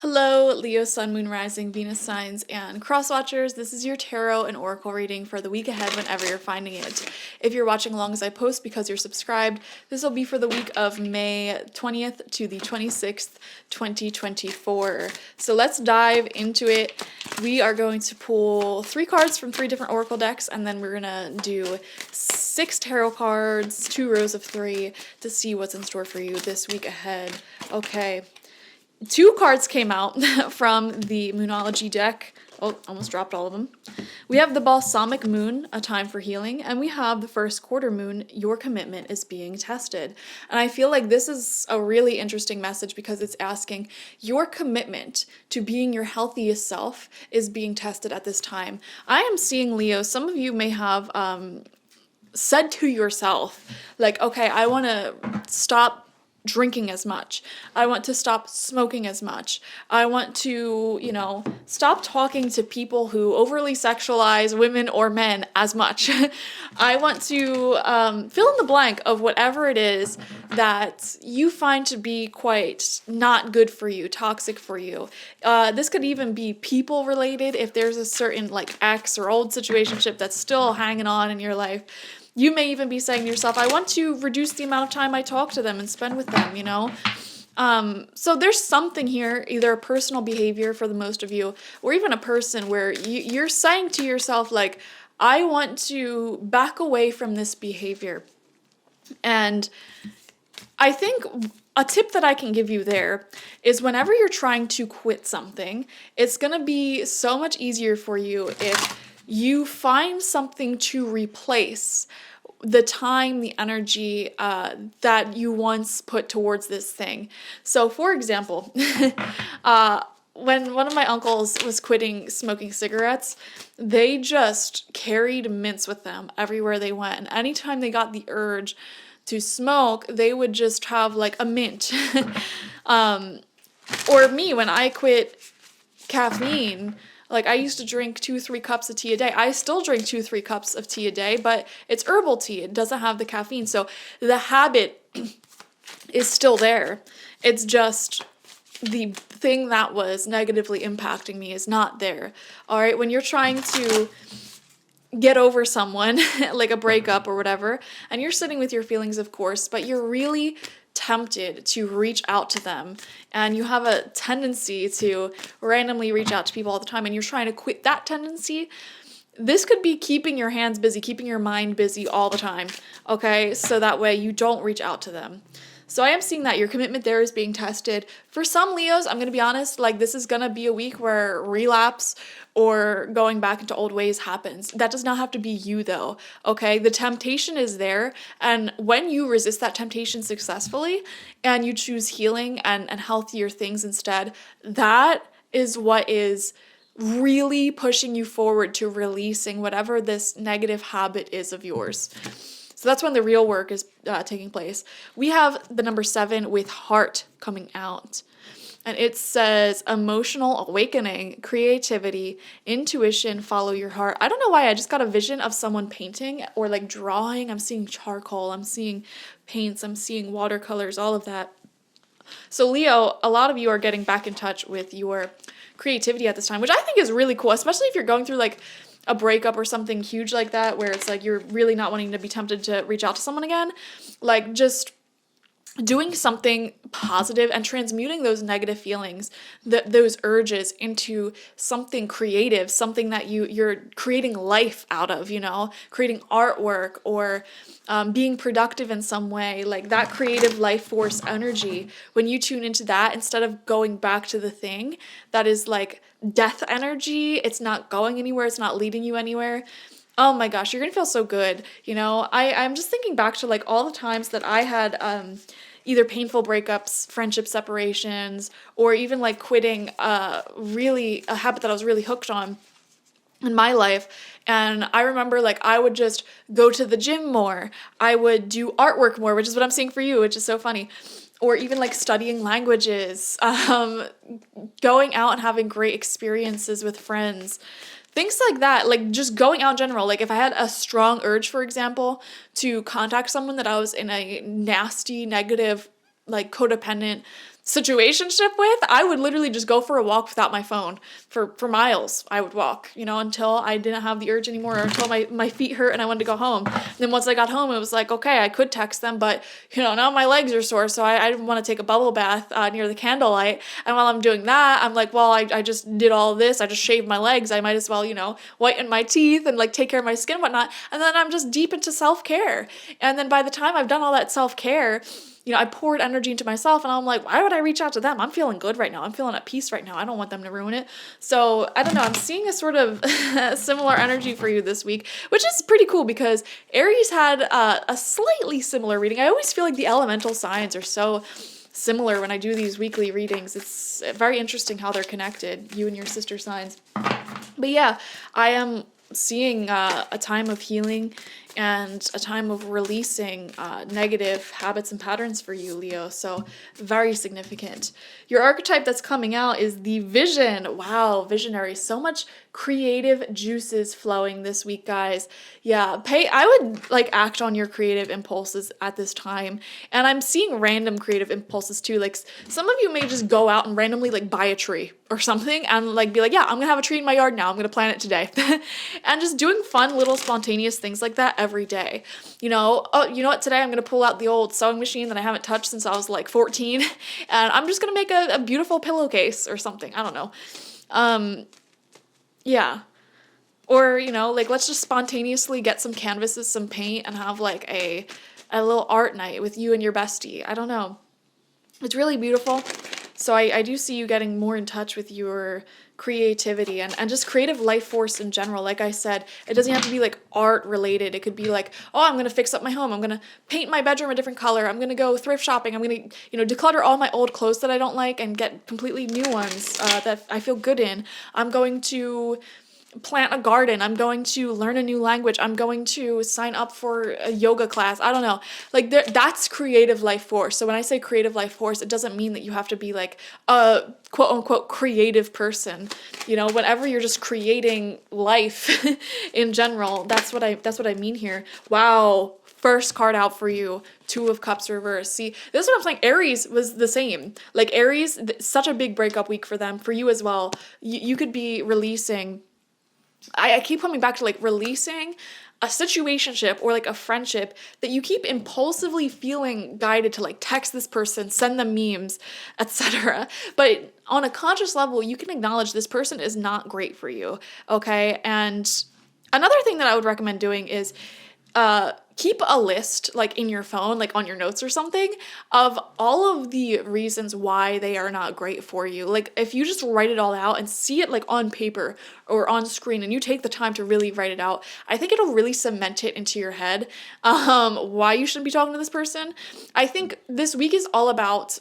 Hello, Leo, Sun, Moon, Rising, Venus signs, and cross watchers. This is your tarot and oracle reading for the week ahead whenever you're finding it. If you're watching along as I post because you're subscribed, this will be for the week of May 20th to the 26th, 2024. So let's dive into it. We are going to pull 3 cards from 3 different oracle decks, and then we're gonna do 6 tarot cards, 2 rows of 3 to see what's in store for you this week ahead. Okay. 2 cards came out from the Moonology deck. Oh, almost dropped all of them. We have the Balsamic Moon, A Time for Healing, and we have the First Quarter Moon, Your Commitment is Being Tested. And I feel like this is a really interesting message because it's asking your commitment to being your healthiest self is being tested at this time. I am seeing, Leo, some of you may have said to yourself, like, okay, I want to stop drinking as much. I want to stop smoking as much. I want to, stop talking to people who overly sexualize women or men as much. I want to fill in the blank of whatever it is that you find to be quite not good for you, toxic for you. This could even be people related if there's a certain like ex or old situationship that's still hanging on in your life. You may even be saying to yourself, I want to reduce the amount of time I talk to them and spend with them, So there's something here, either a personal behavior for the most of you, or even a person where you're saying to yourself, like, I want to back away from this behavior. And I think a tip that I can give you there is whenever you're trying to quit something, it's going to be so much easier for you if you find something to replace the time, the energy that you once put towards this thing. So, for example, when one of my uncles was quitting smoking cigarettes, they just carried mints with them everywhere they went. And anytime they got the urge to smoke, they would just have like a mint. Or me, when I quit caffeine, like, I used to drink 2-3 cups of tea a day. I still drink 2-3 cups of tea a day, but it's herbal tea. It doesn't have the caffeine. So the habit is still there. It's just the thing that was negatively impacting me is not there. All right. When you're trying to get over someone, like a breakup or whatever, and you're sitting with your feelings, of course, but you're really tempted to reach out to them, and you have a tendency to randomly reach out to people all the time, and you're trying to quit that tendency, this could be keeping your hands busy, keeping your mind busy all the time, okay? So that way you don't reach out to them. So I am seeing that your commitment there is being tested. For some Leos, I'm going to be honest, like, this is going to be a week where relapse or going back into old ways happens. That does not have to be you, though, okay? The temptation is there, and when you resist that temptation successfully and you choose healing and healthier things instead, that is what is really pushing you forward to releasing whatever this negative habit is of yours. So that's when the real work is taking place. We have the number 7 with heart coming out. And it says emotional awakening, creativity, intuition, follow your heart. I don't know why, I just got a vision of someone painting or like drawing. I'm seeing charcoal, I'm seeing paints, I'm seeing watercolors, all of that. So Leo, a lot of you are getting back in touch with your creativity at this time, which I think is really cool, especially if you're going through like a breakup or something huge like that, where it's like you're really not wanting to be tempted to reach out to someone again. Like, just doing something positive and transmuting those negative feelings, those urges, into something creative, something that you're creating life out of, creating artwork or being productive in some way, like that creative life force energy. When you tune into that, instead of going back to the thing that is like death energy, it's not going anywhere, it's not leading you anywhere. Oh my gosh, you're gonna feel so good. I'm just thinking back to like all the times that I had either painful breakups, friendship separations, or even like quitting really a habit that I was really hooked on in my life. And I remember like I would just go to the gym more. I would do artwork more, which is what I'm seeing for you, which is so funny. Or even like studying languages, going out and having great experiences with friends. Things like that, like just going out in general. Like if I had a strong urge, for example, to contact someone that I was in a nasty, negative, like codependent situationship with, I would literally just go for a walk without my phone for miles. I would walk, until I didn't have the urge anymore, or until my feet hurt and I wanted to go home. And then once I got home, it was like, okay, I could text them, but now my legs are sore, so I didn't want to take a bubble bath near the candlelight. And while I'm doing that, I'm like, well, I just did all this. I just shaved my legs. I might as well, whiten my teeth and like take care of my skin and whatnot. And then I'm just deep into self-care. And then by the time I've done all that self-care, I poured energy into myself, and I'm like, why would I reach out to them? I'm feeling good right now. I'm feeling at peace right now. I don't want them to ruin it. So I don't know. I'm seeing a sort of similar energy for you this week, which is pretty cool because Aries had a slightly similar reading. I always feel like the elemental signs are so similar when I do these weekly readings. It's very interesting how they're connected, you and your sister signs. But yeah, I am seeing a time of healing and a time of releasing negative habits and patterns for you, Leo. So very significant. Your archetype that's coming out is the Vision. Wow, visionary. So much creative juices flowing this week, guys. Yeah, I would like act on your creative impulses at this time. And I'm seeing random creative impulses too. Like some of you may just go out and randomly like buy a tree or something and like be like, yeah, I'm gonna have a tree in my yard now. I'm gonna plant it today. And just doing fun little spontaneous things like that every day. You know what, today I'm gonna pull out the old sewing machine that I haven't touched since I was like 14, and I'm just gonna make a beautiful pillowcase or something. I don't know. Yeah. Or, like let's just spontaneously get some canvases, some paint, and have like a little art night with you and your bestie. I don't know. It's really beautiful. So I do see you getting more in touch with your creativity and just creative life force in general. Like I said, it doesn't have to be like art related. It could be like, oh, I'm going to fix up my home. I'm going to paint my bedroom a different color. I'm going to go thrift shopping. I'm going to, declutter all my old clothes that I don't like and get completely new ones that I feel good in. I'm going to plant a garden. I'm going to learn a new language. I'm going to sign up for a yoga class. I don't know. Like that's creative life force. So when I say creative life force, it doesn't mean that you have to be like a quote unquote creative person. Whenever you're just creating life in general, that's what I mean here. Wow. First card out for you, Two of Cups reverse. See, this is what I'm saying. Aries was the same. Like Aries, such a big breakup week for them, for you as well. You could be releasing, I keep coming back to like releasing a situationship or like a friendship that you keep impulsively feeling guided to like text this person, send them memes, etc. But on a conscious level, you can acknowledge this person is not great for you, okay? And another thing that I would recommend doing is keep a list like in your phone, like on your notes or something, of all of the reasons why they are not great for you. Like if you just write it all out and see it like on paper or on screen and you take the time to really write it out, I think it'll really cement it into your head why you shouldn't be talking to this person. I think this week is all about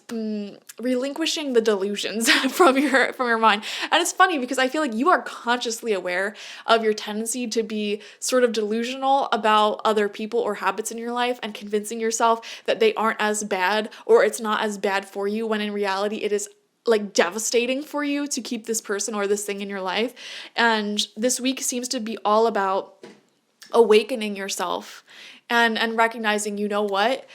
relinquishing the delusions from your mind. And it's funny because I feel like you are consciously aware of your tendency to be sort of delusional about other people or habits in your life and convincing yourself that they aren't as bad or it's not as bad for you, when in reality it is like devastating for you to keep this person or this thing in your life. And this week seems to be all about awakening yourself and recognizing, you know what,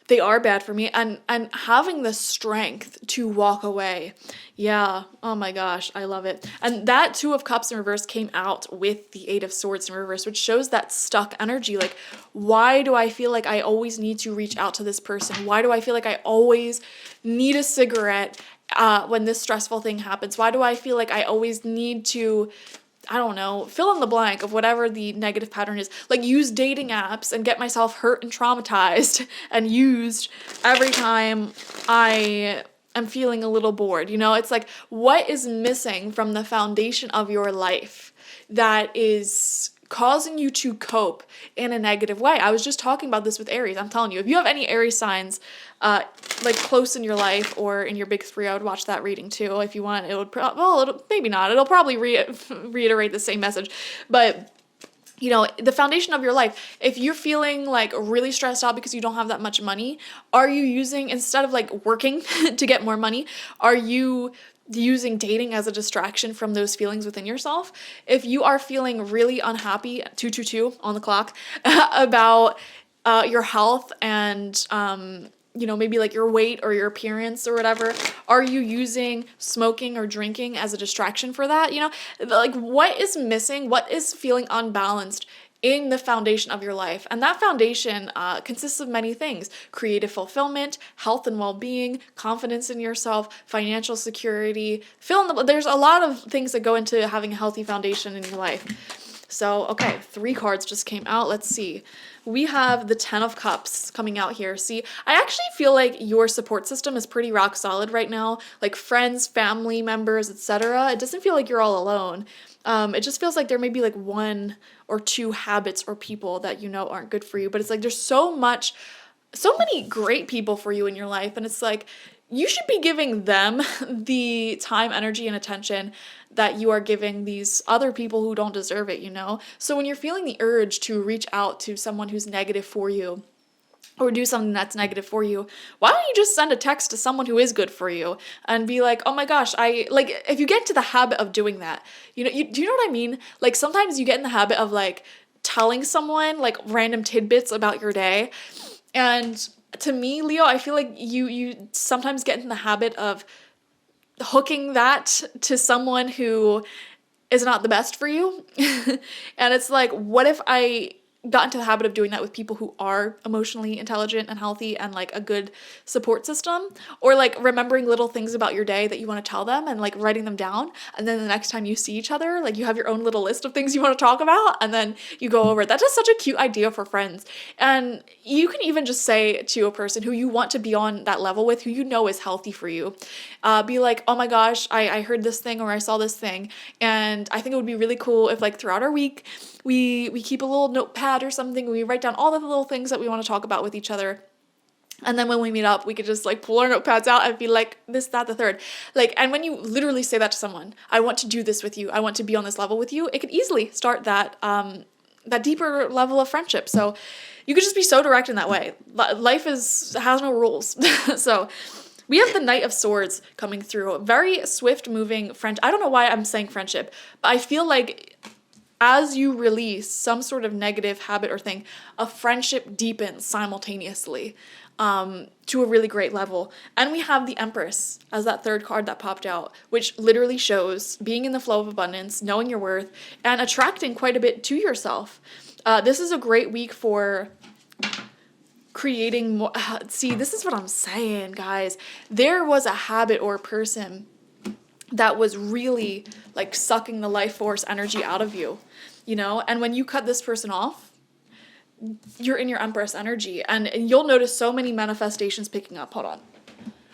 they are bad for me, and having the strength to walk away. Yeah. Oh my gosh. I love it. And that Two of Cups in reverse came out with the Eight of Swords in reverse, which shows that stuck energy. Like, why do I feel like I always need to reach out to this person? Why do I feel like I always need a cigarette when this stressful thing happens? Why do I feel like I always need to, I don't know, fill in the blank of whatever the negative pattern is, like use dating apps and get myself hurt and traumatized and used every time I am feeling a little bored. It's like, what is missing from the foundation of your life that is causing you to cope in a negative way? I was just talking about this with Aries. I'm telling you, if you have any Aries signs like close in your life or in your big three, I would watch that reading too. If you want, it would maybe not. It'll probably reiterate the same message. But the foundation of your life, if you're feeling like really stressed out because you don't have that much money, are you using, instead of like working to get more money, are you using dating as a distraction from those feelings within yourself? If you are feeling really unhappy, 222 on the clock, about your health and maybe like your weight or your appearance or whatever? Are you using smoking or drinking as a distraction for that? Like what is missing? What is feeling unbalanced in the foundation of your life? And that foundation consists of many things: creative fulfillment, health and well-being, confidence in yourself, financial security. There's a lot of things that go into having a healthy foundation in your life. So, okay, 3 cards just came out. Let's see. We have the 10 of Cups coming out here. See, I actually feel like your support system is pretty rock solid right now. Like friends, family members, etc. It doesn't feel like you're all alone. It just feels like there may be like 1 or 2 habits or people that aren't good for you. But it's like there's so many great people for you in your life. And it's like you should be giving them the time, energy, and attention that you are giving these other people who don't deserve it, So when you're feeling the urge to reach out to someone who's negative for you, or do something that's negative for you, why don't you just send a text to someone who is good for you and be like, oh my gosh, if you get into the habit of doing that, do you know what I mean? Like sometimes you get in the habit of like telling someone like random tidbits about your day. And to me, Leo, I feel like you sometimes get in the habit of hooking that to someone who is not the best for you. And it's like, what if I got into the habit of doing that with people who are emotionally intelligent and healthy and like a good support system, or like remembering little things about your day that you want to tell them and like writing them down, and then the next time you see each other, like you have your own little list of things you want to talk about and then you go over it. That's just such a cute idea for friends. And you can even just say to a person who you want to be on that level with, who is healthy for you, be like, oh my gosh, I heard this thing or I saw this thing, and I think it would be really cool if like throughout our week we keep a little notepad or something. We write down all the little things that we want to talk about with each other. And then when we meet up, we could just like pull our notepads out and be like, this, that, the third. Like, and when you literally say that to someone, I want to do this with you, I want to be on this level with you, it could easily start that deeper level of friendship. So you could just be so direct in that way. Life has no rules. So we have the Knight of Swords coming through. Very swift moving friendship. I don't know why I'm saying friendship, but I feel like as you release some sort of negative habit or thing, a friendship deepens simultaneously to a really great level. And we have the Empress as that 3rd card that popped out, which literally shows being in the flow of abundance, knowing your worth, and attracting quite a bit to yourself. This is a great week for creating more. See, this is what I'm saying, guys. There was a habit or a person that was really like sucking the life force energy out of you, and when you cut this person off, you're in your Empress energy, and you'll notice so many manifestations picking up. Hold on.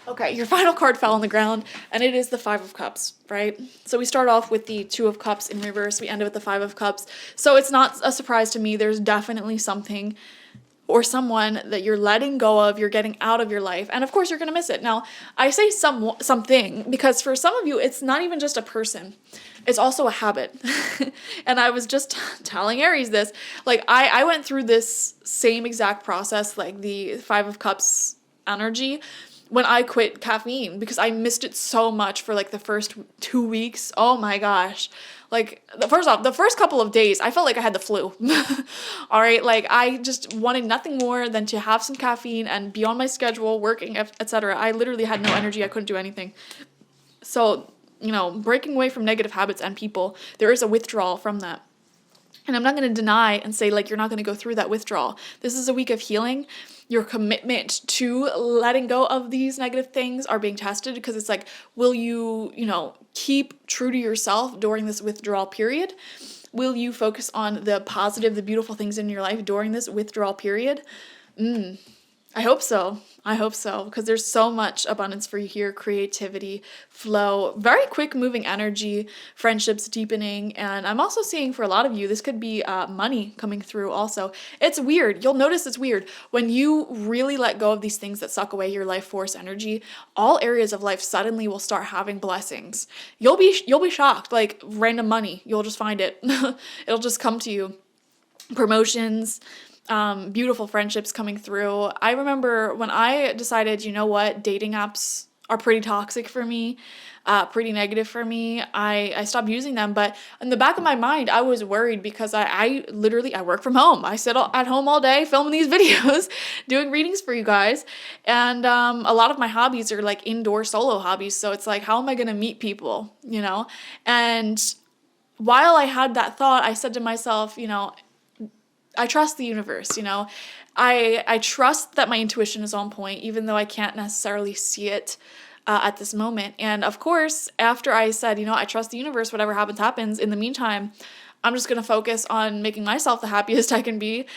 Okay, your final card fell on the ground, and it is the 5 of Cups, right? So we start off with the 2 of Cups in reverse, we end with the 5 of Cups. So it's not a surprise to me. There's definitely something or someone that you're letting go of, you're getting out of your life, and of course you're going to miss it. Now, I say something because for some of you, it's not even just a person. It's also a habit. And I was just telling Aries this. Like, I went through this same exact process, like the 5 of Cups energy, when I quit caffeine, because I missed it so much for like the first 2 weeks. Oh my gosh. Like, the first couple of days, I felt like I had the flu. All right, like I just wanted nothing more than to have some caffeine and be on my schedule, working, etc. I literally had no energy. I couldn't do anything. So, breaking away from negative habits and people, there is a withdrawal from that. And I'm not going to deny and say, like, you're not going to go through that withdrawal. This is a week of healing. Your commitment to letting go of these negative things are being tested, because it's like, will you, keep true to yourself during this withdrawal period? Will you focus on the positive, the beautiful things in your life during this withdrawal period? I hope so. Because there's so much abundance for you here. Creativity, flow, very quick moving energy, friendships deepening. And I'm also seeing for a lot of you, this could be money coming through also. It's weird. You'll notice it's weird. When you really let go of these things that suck away your life force energy, all areas of life suddenly will start having blessings. You'll be shocked. Like random money, you'll just find it. It'll just come to you. Promotions, beautiful friendships coming through. I remember when I decided, dating apps are pretty toxic for me, pretty negative for me. I stopped using them, but in the back of my mind, I was worried because I literally, I work from home. I sit at home all day filming these videos, doing readings for you guys. And a lot of my hobbies are like indoor solo hobbies. So it's like, how am I going to meet people, you know? And while I had that thought, I said to myself, you know, I trust the universe, you know. I trust that my intuition is on point, even though I can't necessarily see it at this moment. And of course, after I said, you know, I trust the universe, whatever happens, happens. In the meantime, I'm just going to focus on making myself the happiest I can be.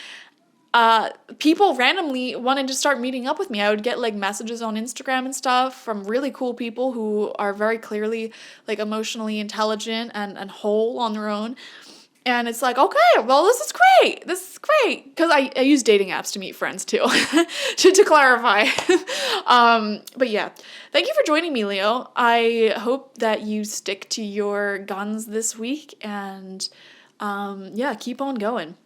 People randomly wanted to start meeting up with me. I would get like messages on Instagram and stuff from really cool people who are very clearly like emotionally intelligent and whole on their own. And it's like, okay, well, this is great. This is great. Because I use dating apps to meet friends too, to clarify. But yeah, thank you for joining me, Leo. I hope that you stick to your guns this week and yeah, keep on going.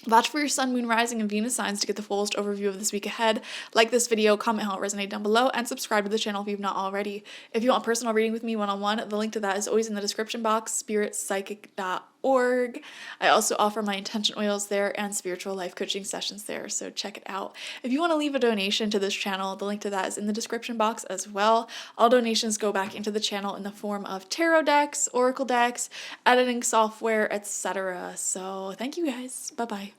Watch for your sun, moon, rising, and Venus signs to get the fullest overview of this week ahead. Like this video, comment how it resonated down below, and subscribe to the channel if you've not already. If you want a personal reading with me one-on-one, the link to that is always in the description box, spiritpsychic.org. I also offer my intention oils there and spiritual life coaching sessions there, so check it out. If you want to leave a donation to this channel, the link to that is in the description box as well. All donations go back into the channel in the form of tarot decks, oracle decks, editing software, etc. So thank you guys. Bye-bye.